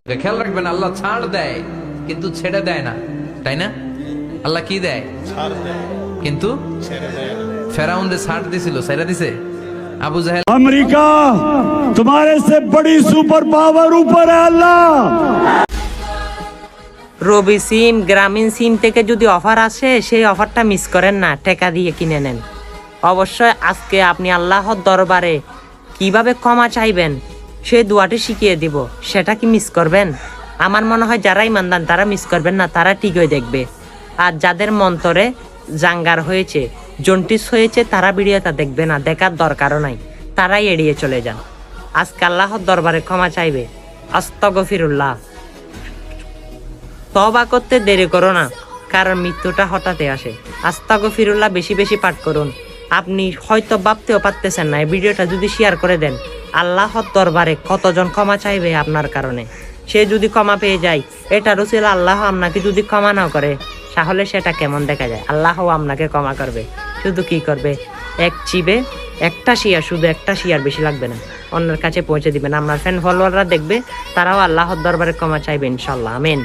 খেয়াল রাখবেন, আল্লাহ ছাড় দেয় কিন্তু ছেড়ে দেয় না, তাই না? আল্লাহ কি দেয়? ছাড় দেয় কিন্তু ছেড়ে দেয় না। ফেরাউনদের ছাড় দিছিল, ছেড়ে দিছে। আবু জাহেল अमेरिका तुम्हारे से बड़ी सुपर पावर ऊपर है अल्लाह। রবি সিম, গ্রামীণ সিম থেকে যদি অফার আসে সেই অফারটা মিস করেন না, টাকা দিয়ে কিনে নেন। অবশ্যই আজকে আপনি আল্লাহর দরবারে কিভাবে ক্ষমা চাইবেন সেই দোয়াটি শিখিয়ে দিব, সেটা কি মিস করবেন? আমার মনে হয় যারা ইমানদার তারা মিস করবেন না, তারা ঠিকই দেখবে। আর যাদের মন্তরে জাঙ্গার হয়েছে, জন্টিস হয়েছে, তারা ভিডিওটা দেখবে না, দেখার দরকারও নাই, তারাই এড়িয়ে চলে যান। আজকে আল্লাহর দরবারে ক্ষমা চাইবে। আস্তাগফিরুল্লাহ। তওবা করতে দেরি করো না, কারণ মৃত্যুটা হঠাৎই আসে। আস্তাগফিরুল্লাহ বেশি বেশি পাঠ করুন। আপনি হয়তো ভাবতেও পারতেছেন না, এই ভিডিওটা যদি শেয়ার করে দেন, আল্লাহর দরবারে কতজন ক্ষমা চাইবে আপনার কারণে। সে যদি ক্ষমা পেয়ে যায়, এটারও ছিল আল্লাহ আপনাকে যদি ক্ষমা না করে, তাহলে সেটা কেমন দেখা যায়? আল্লাহও আপনাকে ক্ষমা করবে, শুধু কি করবে, এক চিবে একটা শিয়ার, শুধু একটা শিয়ার, বেশি লাগবে না, অন্যের কাছে পৌঁছে দিবেন। আপনার ফ্যান ফলোয়াররা দেখবে, তারাও আল্লাহর দরবারে ক্ষমা চাইবে ইনশাল্লাহ। আমিন।